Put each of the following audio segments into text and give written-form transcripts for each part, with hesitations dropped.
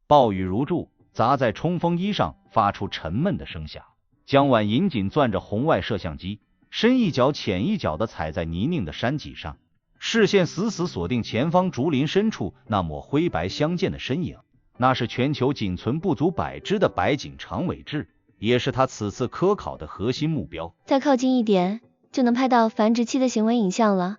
暴雨如注，砸在冲锋衣上，发出沉闷的声响。江晚银紧攥着红外摄像机，深一脚浅一脚地踩在泥泞的山脊上，视线死死锁定前方竹林深处那抹灰白相间的身影。那是全球仅存不足100只的白颈长尾雉，也是他此次科考的核心目标。再靠近一点，就能拍到繁殖期的行为影像了。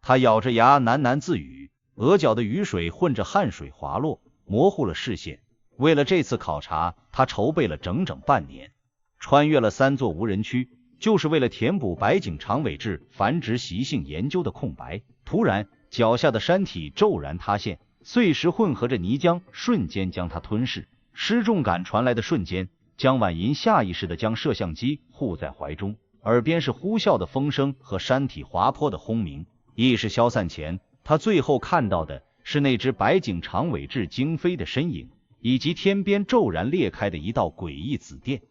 他咬着牙喃喃自语，额角的雨水混着汗水滑落，模糊了视线。为了这次考察，他筹备了整整半年，穿越了3座无人区，就是为了填补白颈长尾雉繁殖习性研究的空白。突然，脚下的山体骤然塌陷，碎石混合着泥浆，瞬间将他吞噬。失重感传来的瞬间，江晚银下意识地将摄像机护在怀中，耳边是呼啸的风声和山体滑坡的轰鸣。意识消散前，他最后看到的是那只白颈长尾雉惊飞的身影，以及天边骤然裂开的一道诡异紫电。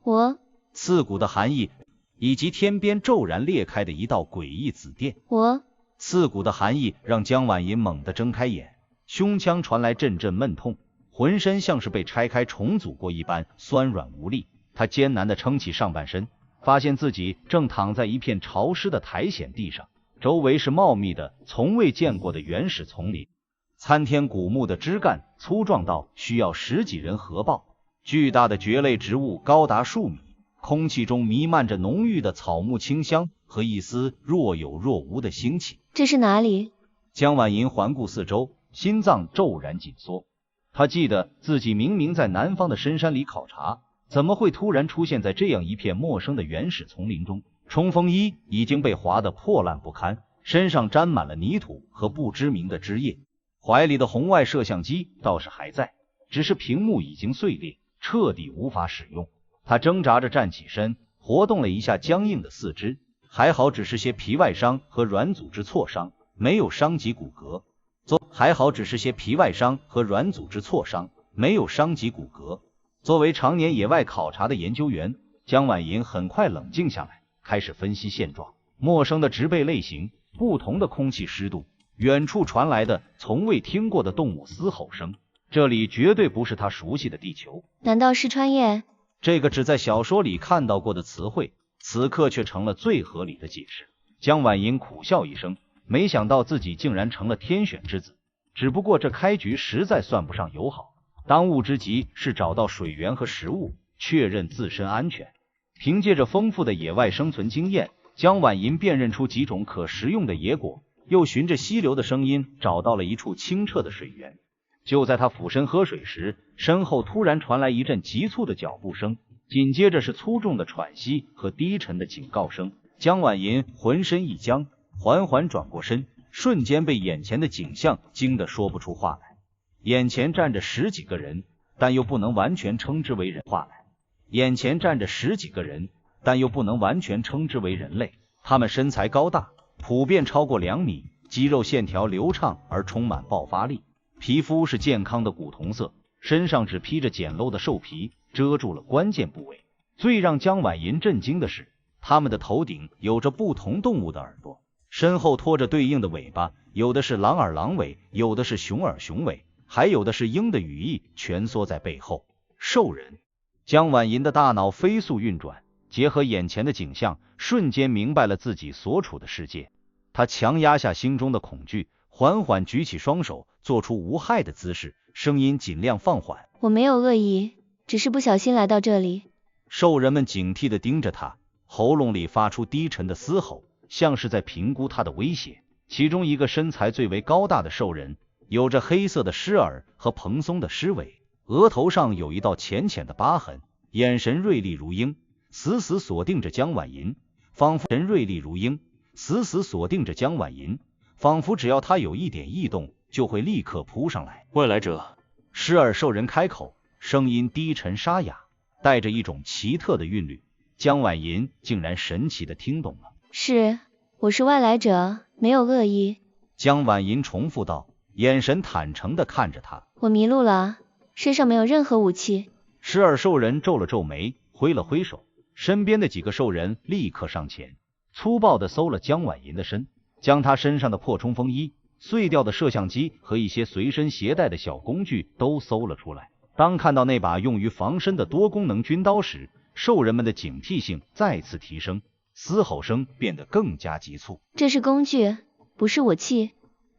刺骨的寒意，以及天边骤然裂开的一道诡异紫电。刺骨的寒意让江晚银猛地睁开眼，胸腔传来阵阵闷痛，浑身像是被拆开重组过一般酸软无力。他艰难地撑起上半身，发现自己正躺在一片潮湿的苔藓地上，周围是茂密的从未见过的原始丛林，参天古木的枝干粗壮到需要10几人合抱，巨大的蕨类植物高达数米，空气中弥漫着浓郁的草木清香和一丝若有若无的腥气。这是哪里？江晚银环顾四周，心脏骤然紧缩。他记得自己明明在南方的深山里考察，怎么会突然出现在这样一片陌生的原始丛林中？冲锋衣已经被划得破烂不堪，身上沾满了泥土和不知名的汁液。怀里的红外摄像机倒是还在，只是屏幕已经碎裂，彻底无法使用。他挣扎着站起身，活动了一下僵硬的四肢，还好只是些皮外伤和软组织挫伤，没有伤及骨骼。作为常年野外考察的研究员，江晚银很快冷静下来，开始分析现状。陌生的植被类型，不同的空气湿度，远处传来的从未听过的动物嘶吼声，这里绝对不是他熟悉的地球。难道是穿越？这个只在小说里看到过的词汇，此刻却成了最合理的解释。江晚银苦笑一声，没想到自己竟然成了天选之子。只不过这开局实在算不上友好，当务之急是找到水源和食物，确认自身安全。凭借着丰富的野外生存经验，江晚银辨认出几种可食用的野果，又循着溪流的声音找到了一处清澈的水源。就在他俯身喝水时，身后突然传来一阵急促的脚步声，紧接着是粗重的喘息和低沉的警告声。江晚银浑身一僵，缓缓转过身，瞬间被眼前的景象惊得说不出话来。眼前站着10几个人，但又不能完全称之为人类。他们身材高大，普遍超过2米，肌肉线条流畅而充满爆发力，皮肤是健康的古铜色，身上只披着简陋的兽皮，遮住了关键部位。最让江晚银震惊的是，他们的头顶有着不同动物的耳朵，身后拖着对应的尾巴，有的是狼耳狼尾，有的是熊耳熊尾，还有的是鹰的羽翼蜷缩在背后。兽人。江晚银的大脑飞速运转，结合眼前的景象，瞬间明白了自己所处的世界。他强压下心中的恐惧，缓缓举起双手，做出无害的姿势，声音尽量放缓。我没有恶意，只是不小心来到这里。兽人们警惕地盯着他，喉咙里发出低沉的嘶吼，像是在评估他的威胁。其中一个身材最为高大的兽人，有着黑色的狮耳和蓬松的狮尾，额头上有一道浅浅的疤痕，眼神锐利如鹰，死死锁定着江晚银，仿佛只要他有一点异动，就会立刻扑上来。外来者。狮耳兽人开口，声音低沉沙哑，带着一种奇特的韵律。江晚银竟然神奇地听懂了。我是外来者，没有恶意。江晚银重复道，眼神坦诚地看着他。我迷路了，身上没有任何武器。狮耳兽人皱了皱眉，挥了挥手，身边的几个兽人立刻上前，粗暴地搜了江晚银的身，将他身上的破冲锋衣、碎掉的摄像机和一些随身携带的小工具都搜了出来。当看到那把用于防身的多功能军刀时，兽人们的警惕性再次提升，嘶吼声变得更加急促。这是工具，不是武器。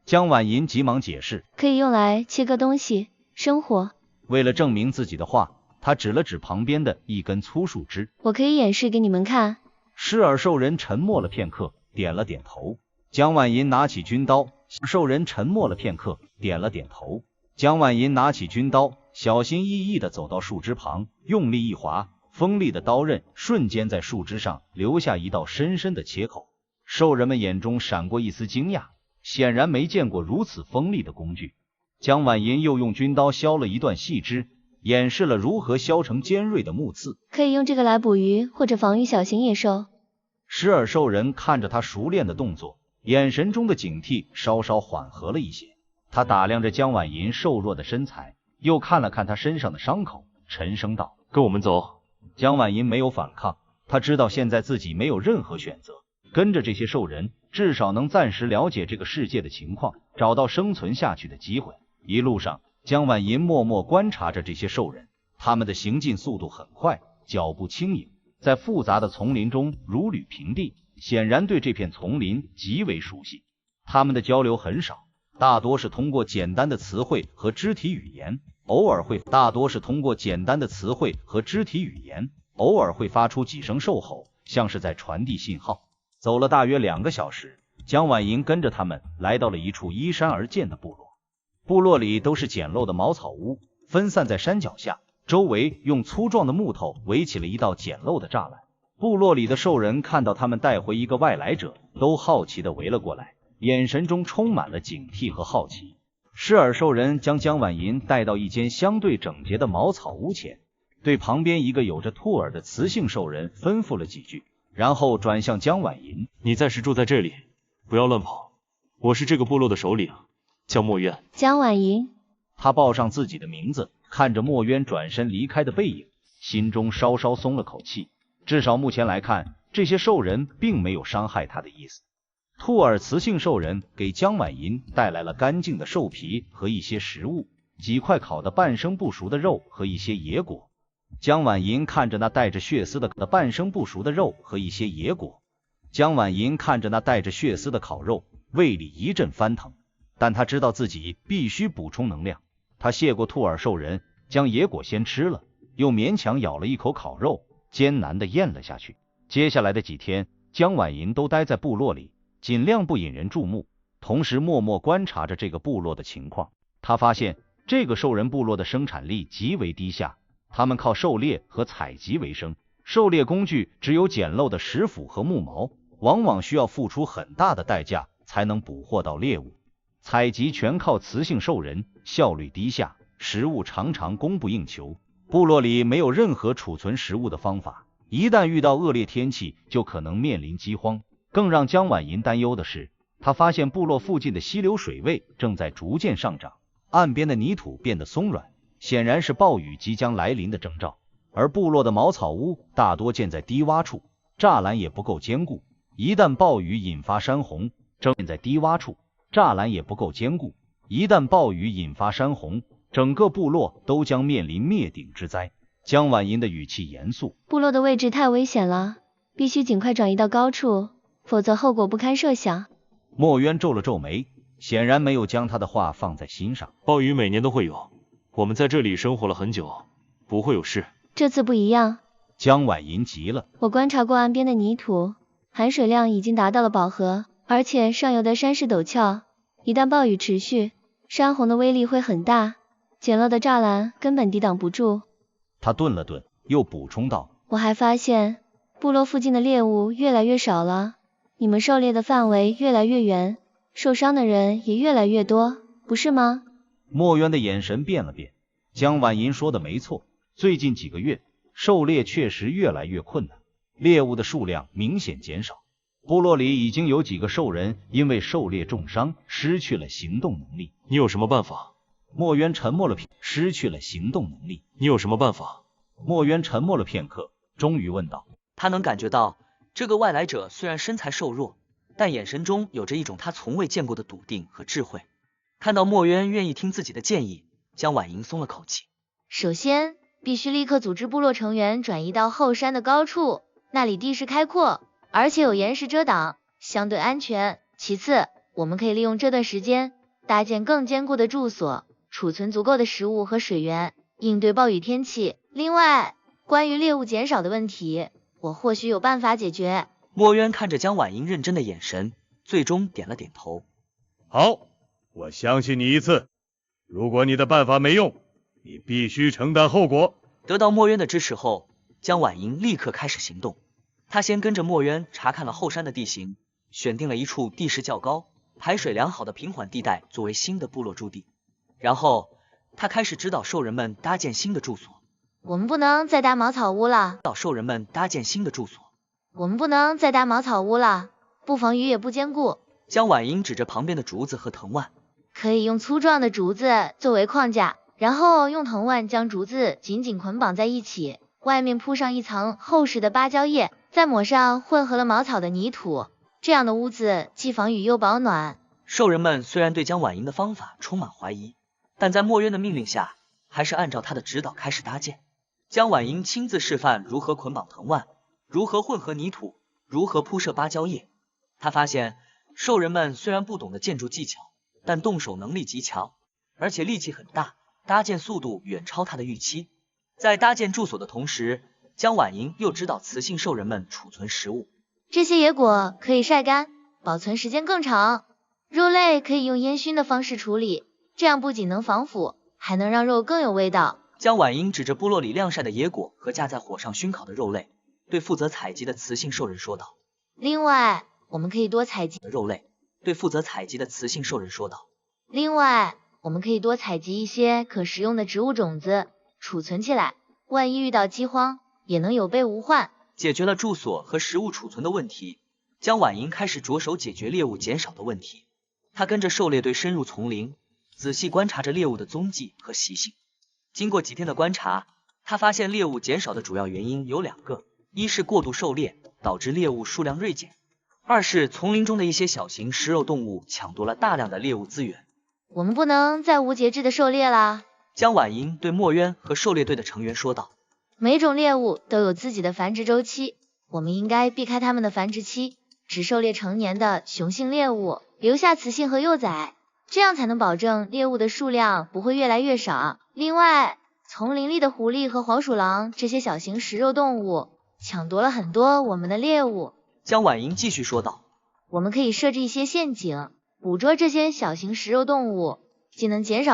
江婉银急忙解释，可以用来切割东西，生火。为了证明自己的话，他指了指旁边的一根粗树枝。我可以演示给你们看。狮耳兽人沉默了片刻，点了点头。江婉银拿起军刀，兽人沉默了片刻，点了点头。江婉银拿起军刀，小心翼翼地走到树枝旁，用力一划，锋利的刀刃瞬间在树枝上留下一道深深的切口。兽人们眼中闪过一丝惊讶，显然没见过如此锋利的工具。江婉银又用军刀削了一段细枝，演示了如何削成尖锐的木刺。可以用这个来捕鱼或者防御小型野兽。狮耳兽人看着他熟练的动作，眼神中的警惕稍稍缓和了一些。他打量着江婉银瘦弱的身材，又看了看他身上的伤口，沉声道：“跟我们走。”江婉银没有反抗，他知道现在自己没有任何选择，跟着这些兽人，至少能暂时了解这个世界的情况，找到生存下去的机会。一路上，江婉银默默观察着这些兽人，他们的行进速度很快，脚步轻盈，在复杂的丛林中如履平地，显然对这片丛林极为熟悉。他们的交流很少，大多是通过简单的词汇和肢体语言，偶尔会发出几声兽吼，像是在传递信号。走了大约2个小时，江婉银跟着他们来到了一处依山而建的部落。部落里都是简陋的茅草屋，分散在山脚下，周围用粗壮的木头围起了一道简陋的栅栏。部落里的兽人看到他们带回一个外来者，都好奇地围了过来，眼神中充满了警惕和好奇。狮耳兽人将江婉银带到一间相对整洁的茅草屋前，对旁边一个有着兔耳的雌性兽人吩咐了几句，然后转向江婉银：“你暂时住在这里，不要乱跑。我是这个部落的首领，叫墨渊。”江婉银。他报上自己的名字，看着墨渊转身离开的背影，心中稍稍松了口气。至少目前来看，这些兽人并没有伤害他的意思。兔耳雌性兽人给江婉银带来了干净的兽皮和一些食物，几块烤得半生不熟的肉和一些野果。江婉银看着那带着血丝的半生不熟的肉和一些野果，江婉银看着那带着血丝的烤肉，胃里一阵翻腾，但他知道自己必须补充能量。他谢过兔耳兽人，将野果先吃了，又勉强咬了一口烤肉，艰难地咽了下去。接下来的几天，江婉银都待在部落里，尽量不引人注目，同时默默观察着这个部落的情况。他发现这个兽人部落的生产力极为低下，他们靠狩猎和采集为生，狩猎工具只有简陋的石斧和木矛，往往需要付出很大的代价才能捕获到猎物。采集全靠雌性兽人，效率低下，食物常常供不应求。部落里没有任何储存食物的方法，一旦遇到恶劣天气，就可能面临饥荒。更让江婉银担忧的是，他发现部落附近的溪流水位正在逐渐上涨，岸边的泥土变得松软，显然是暴雨即将来临的征兆。而部落的茅草屋大多建在低洼处，栅栏也不够坚固，一旦暴雨引发山洪，整个部落都将面临灭顶之灾。江婉银的语气严肃，部落的位置太危险了，必须尽快转移到高处，否则后果不堪设想。墨渊皱了皱眉，显然没有将他的话放在心上。暴雨每年都会有，我们在这里生活了很久，不会有事。这次不一样。江婉银急了，我观察过岸边的泥土，含水量已经达到了饱和，而且上游的山势陡峭，一旦暴雨持续，山洪的威力会很大，简陋的栅栏根本抵挡不住。他顿了顿，又补充道，我还发现部落附近的猎物越来越少了，你们狩猎的范围越来越远，受伤的人也越来越多，不是吗？墨渊的眼神变了变，江婉银说的没错，最近几个月狩猎确实越来越困难，猎物的数量明显减少，部落里已经有几个兽人因为狩猎重伤，失去了行动能力。你有什么办法？墨渊沉默了片刻，失去了行动能力。你有什么办法？墨渊沉默了片刻，终于问道。他能感觉到，这个外来者虽然身材瘦弱，但眼神中有着一种他从未见过的笃定和智慧。看到墨渊愿意听自己的建议，江婉银松了口气。首先，必须立刻组织部落成员转移到后山的高处，那里地势开阔，而且有岩石遮挡，相对安全。其次，我们可以利用这段时间搭建更坚固的住所，储存足够的食物和水源，应对暴雨天气。另外，关于猎物减少的问题，我或许有办法解决。墨渊看着江婉莹认真的眼神，最终点了点头。好，我相信你一次。如果你的办法没用，你必须承担后果。得到墨渊的支持后，江婉莹立刻开始行动。她先跟着墨渊查看了后山的地形，选定了一处地势较高、排水良好的平缓地带作为新的部落驻地。然后，她开始指导兽人们搭建新的住所。我们不能再搭茅草屋了。我们不能再搭茅草屋了，不防雨也不坚固。江婉莹指着旁边的竹子和藤蔓，可以用粗壮的竹子作为框架，然后用藤蔓将竹子紧紧捆绑在一起，外面铺上一层厚实的芭蕉叶，再抹上混合了茅草的泥土，这样的屋子既防雨又保暖。兽人们虽然对江婉莹的方法充满怀疑，但在墨渊的命令下，还是按照他的指导开始搭建。江婉莹亲自示范如何捆绑藤蔓，如何混合泥土，如何铺设芭蕉叶。他发现兽人们虽然不懂得建筑技巧，但动手能力极强，而且力气很大，搭建速度远超他的预期。在搭建住所的同时，江婉莹又指导雌性兽人们储存食物。这些野果可以晒干，保存时间更长。肉类可以用烟熏的方式处理，这样不仅能防腐，还能让肉更有味道。江婉莹指着部落里晾晒的野果和架在火上熏烤的肉类，对负责采集的雌性兽人说道。另外，我们可以多采集一些可食用的植物种子，储存起来，万一遇到饥荒，也能有备无患。解决了住所和食物储存的问题，江婉莹开始着手解决猎物减少的问题。她跟着狩猎队深入丛林，仔细观察着猎物的踪迹和习性。经过几天的观察，她发现猎物减少的主要原因有2个，一是过度狩猎，导致猎物数量锐减；二是丛林中的一些小型食肉动物抢夺了大量的猎物资源。我们不能再无节制的狩猎啦。江婉莹对墨渊和狩猎队的成员说道。每种猎物都有自己的繁殖周期，我们应该避开它们的繁殖期，只狩猎成年的雄性猎物，留下雌性和幼崽，这样才能保证猎物的数量不会越来越少。另外，丛林里的狐狸和黄鼠狼这些小型食肉动物抢夺了很多我们的猎物。江婉莹继续说道。我们可以设置一些陷阱，捕捉这些小型食肉动物，既能减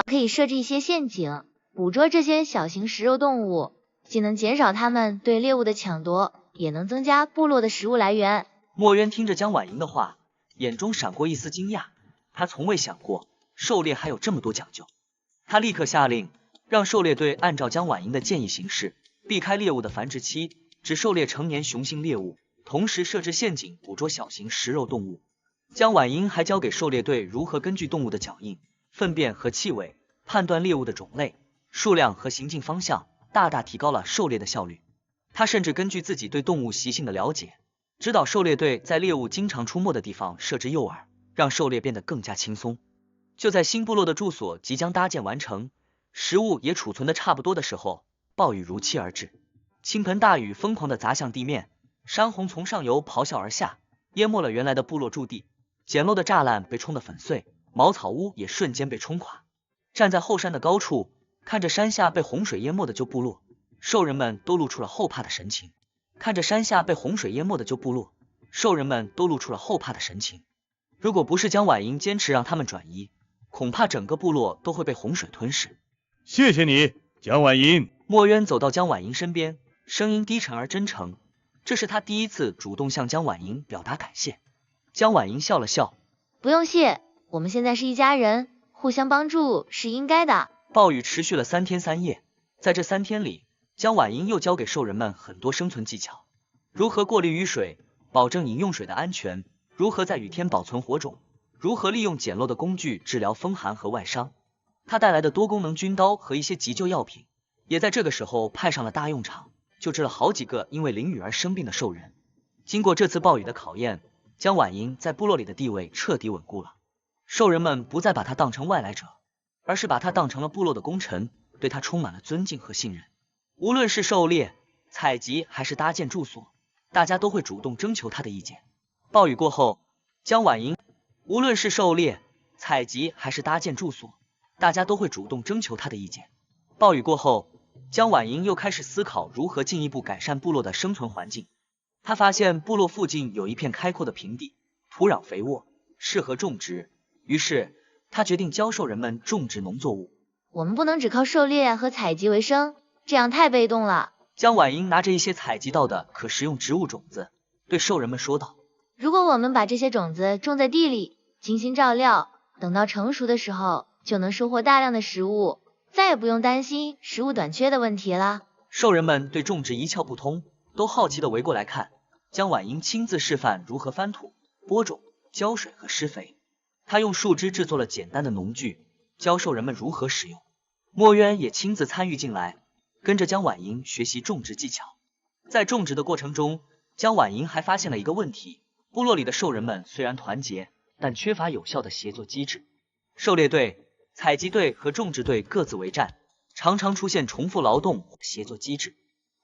少它们对猎物的抢夺，也能增加部落的食物来源。墨渊听着江婉莹的话，眼中闪过一丝惊讶，他从未想过狩猎还有这么多讲究。他立刻下令让狩猎队按照江婉莹的建议行事，避开猎物的繁殖期，只狩猎成年雄性猎物，同时设置陷阱捕捉小型食肉动物。江婉莹还教给狩猎队如何根据动物的脚印、粪便和气味判断猎物的种类、数量和行进方向，大大提高了狩猎的效率。他甚至根据自己对动物习性的了解，指导狩猎队在猎物经常出没的地方设置诱饵，让狩猎变得更加轻松。就在新部落的住所即将搭建完成，食物也储存的差不多的时候，暴雨如期而至。倾盆大雨疯狂地砸向地面，山洪从上游咆哮而下，淹没了原来的部落驻地，简陋的栅栏被冲得粉碎，茅草屋也瞬间被冲垮。站在后山的高处，看着山下被洪水淹没的旧部落，兽人们都露出了后怕的神情。如果不是江婉莹坚持让他们转移，恐怕整个部落都会被洪水吞噬。谢谢你，江婉莹。墨渊走到江婉莹身边，声音低沉而真诚，这是他第一次主动向江婉莹表达感谢。江婉莹笑了笑，不用谢，我们现在是一家人，互相帮助是应该的。暴雨持续了3天3夜，在这3天里，江婉莹又教给兽人们很多生存技巧，如何过滤雨水，保证饮用水的安全，如何在雨天保存火种，如何利用简陋的工具治疗风寒和外伤。他带来的多功能军刀和一些急救药品，也在这个时候派上了大用场，救治了好几个因为淋雨而生病的兽人。经过这次暴雨的考验，江婉莹在部落里的地位彻底稳固了。兽人们不再把他当成外来者，而是把他当成了部落的功臣，对他充满了尊敬和信任。无论是狩猎、采集还是搭建住所，大家都会主动征求他的意见。暴雨过后，江婉莹无论是狩猎、采集还是搭建住所，大家都会主动征求他的意见。暴雨过后，江婉莹又开始思考如何进一步改善部落的生存环境。他发现部落附近有一片开阔的平地，土壤肥沃，适合种植。于是他决定教授人们种植农作物。我们不能只靠狩猎和采集为生，这样太被动了。江婉莹拿着一些采集到的可食用植物种子，对兽人们说道：如果我们把这些种子种在地里，精心照料，等到成熟的时候，就能收获大量的食物，再也不用担心食物短缺的问题了。兽人们对种植一窍不通，都好奇的围过来看。江婉莹亲自示范如何翻土、播种、浇水和施肥。他用树枝制作了简单的农具，教兽人们如何使用。墨渊也亲自参与进来，跟着江婉莹学习种植技巧。在种植的过程中，江婉莹还发现了一个问题：部落里的兽人们虽然团结，但缺乏有效的协作机制。狩猎队、采集队和种植队各自为战，常常出现重复劳动或协作机制。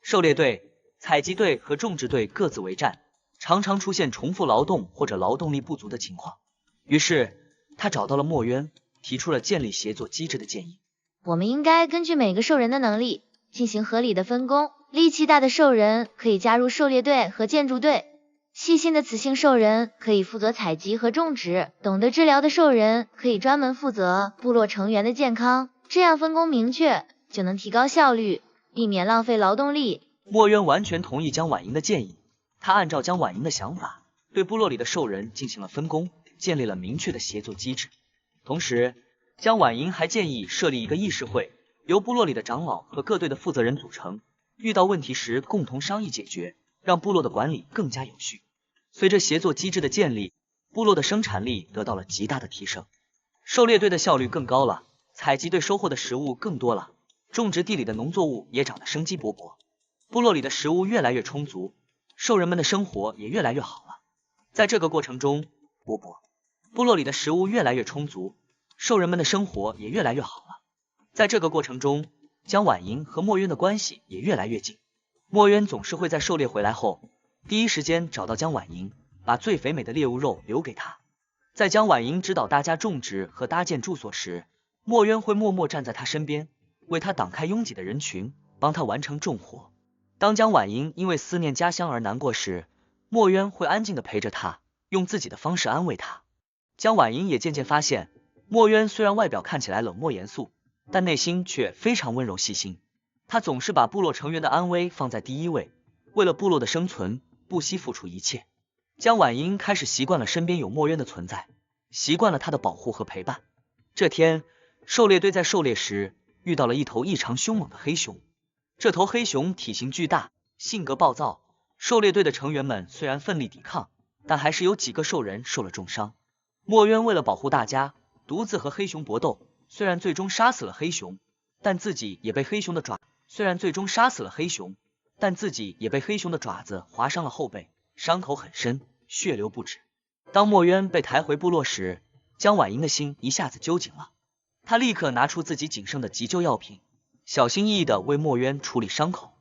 狩猎队、采集队和种植队各自为战，常常出现重复劳动或者劳动力不足的情况。于是他找到了墨渊，提出了建立协作机制的建议。我们应该根据每个兽人的能力进行合理的分工，力气大的兽人可以加入狩猎队和建筑队，细心的雌性兽人可以负责采集和种植，懂得治疗的兽人可以专门负责部落成员的健康，这样分工明确，就能提高效率，避免浪费劳动力。墨渊完全同意江婉莹的建议，他按照江婉莹的想法，对部落里的兽人进行了分工，建立了明确的协作机制。同时，江婉莹还建议设立一个议事会，由部落里的长老和各队的负责人组成，遇到问题时共同商议解决，让部落的管理更加有序。随着协作机制的建立，部落的生产力得到了极大的提升，狩猎队的效率更高了，采集队收获的食物更多了，种植地里的农作物也长得生机勃勃，部落里的食物越来越充足，兽人们的生活也越来越好了。在这个过程中，部落里的食物越来越充足，兽人们的生活也越来越好了。在这个过程中，江婉莹和墨渊的关系也越来越近。墨渊总是会在狩猎回来后，第一时间找到江婉莹，把最肥美的猎物肉留给她。在江婉莹指导大家种植和搭建住所时，墨渊会默默站在她身边，为她挡开拥挤的人群，帮她完成重活。当江婉莹因为思念家乡而难过时，墨渊会安静地陪着她，用自己的方式安慰她。江婉莹也渐渐发现，墨渊虽然外表看起来冷漠严肃，但内心却非常温柔细心。他总是把部落成员的安危放在第一位，为了部落的生存，不惜付出一切。江婉莹开始习惯了身边有墨渊的存在，习惯了他的保护和陪伴。这天，狩猎队在狩猎时遇到了一头异常凶猛的黑熊。这头黑熊体型巨大，性格暴躁，狩猎队的成员们虽然奋力抵抗，但还是有几个兽人受了重伤。墨渊为了保护大家，独自和黑熊搏斗，虽然最终杀死了黑熊，但自己也被黑熊的爪子划伤了后背，伤口很深，血流不止。当墨渊被抬回部落时，江婉莹的心一下子揪紧了。她立刻拿出自己仅剩的急救药品，小心翼翼地为墨渊处理伤口。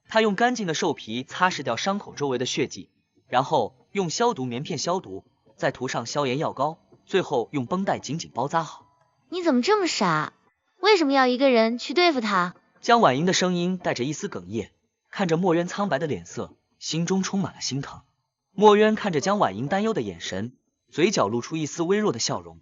她用干净的兽皮擦拭掉伤口周围的血迹，然后用消毒棉片消毒，再涂上消炎药膏，最后用绷带紧紧包扎好。你怎么这么傻？为什么要一个人去对付他？江婉莹的声音带着一丝哽咽，看着墨渊苍白的脸色，心中充满了心疼。墨渊看着江婉莹担忧的眼神，嘴角露出一丝微弱的笑容。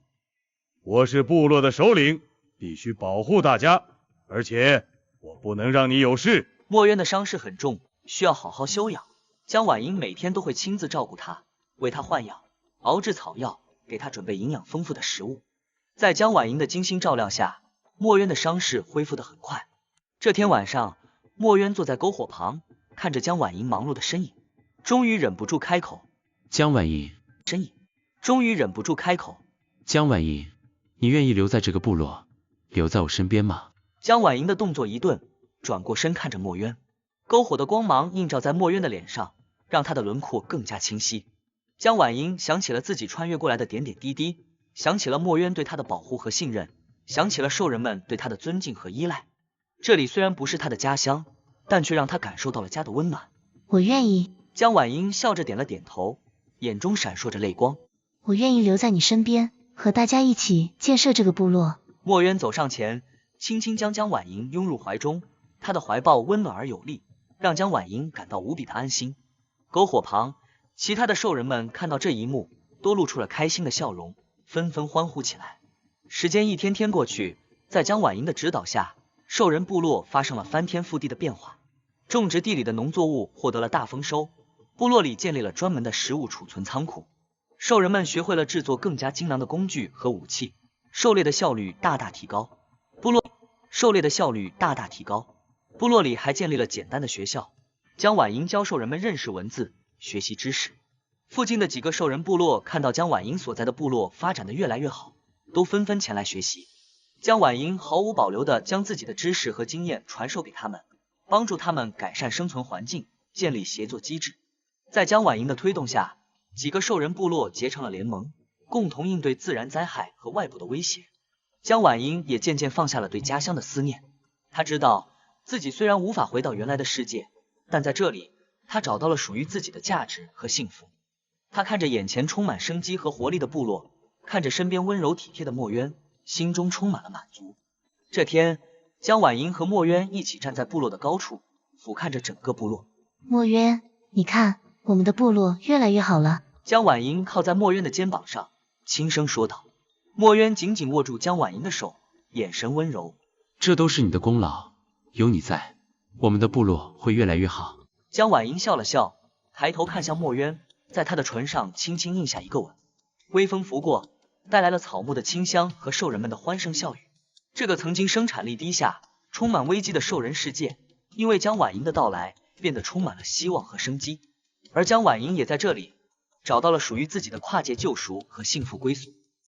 我是部落的首领，必须保护大家，而且我不能让你有事。墨渊的伤势很重，需要好好休养。江婉莹每天都会亲自照顾他，为他换药，熬制草药，给他准备营养丰富的食物。在江婉莹的精心照料下，墨渊的伤势恢复得很快。这天晚上，墨渊坐在篝火旁，看着江婉莹忙碌的身影，终于忍不住开口。江婉莹，江婉莹，你愿意留在这个部落，留在我身边吗？江婉莹的动作一顿，转过身看着墨渊，篝火的光芒映照在墨渊的脸上，让他的轮廓更加清晰。江婉莹想起了自己穿越过来的点点滴滴，想起了墨渊对他的保护和信任，想起了兽人们对他的尊敬和依赖。这里虽然不是他的家乡，但却让他感受到了家的温暖。我愿意。江婉英笑着点了点头，眼中闪烁着泪光。我愿意留在你身边，和大家一起建设这个部落。墨渊走上前，轻轻将江婉英拥入怀中，他的怀抱温暖而有力，让江婉英感到无比的安心。篝火旁，其他的兽人们看到这一幕，都露出了开心的笑容，纷纷欢呼起来。时间一天天过去，在江婉英的指导下，兽人部落发生了翻天覆地的变化。种植地里的农作物获得了大丰收，部落里建立了专门的食物储存仓库，兽人们学会了制作更加精良的工具和武器，狩猎的效率大大提高。部落里还建立了简单的学校，江婉英教兽人们认识文字，学习知识。附近的几个兽人部落看到江婉英所在的部落发展的越来越好，都纷纷前来学习。江婉英毫无保留地将自己的知识和经验传授给他们，帮助他们改善生存环境，建立协作机制。在江婉英的推动下，几个兽人部落结成了联盟，共同应对自然灾害和外部的威胁。江婉英也渐渐放下了对家乡的思念，她知道自己虽然无法回到原来的世界，但在这里，她找到了属于自己的价值和幸福。她看着眼前充满生机和活力的部落，看着身边温柔体贴的墨渊，心中充满了满足。这天，江婉英和墨渊一起站在部落的高处，俯瞰着整个部落。墨渊，你看，我们的部落越来越好了。江婉英靠在墨渊的肩膀上，轻声说道。墨渊紧紧握住江婉英的手，眼神温柔。这都是你的功劳，有你在，我们的部落会越来越好。江婉英笑了笑，抬头看向墨渊，在他的唇上轻轻印下一个吻。微风拂过，带来了草木的清香和兽人们的欢声笑语。这个曾经生产力低下、充满危机的兽人世界，因为江婉英的到来，变得充满了希望和生机。而江婉英也在这里找到了属于自己的跨界救赎和幸福归宿。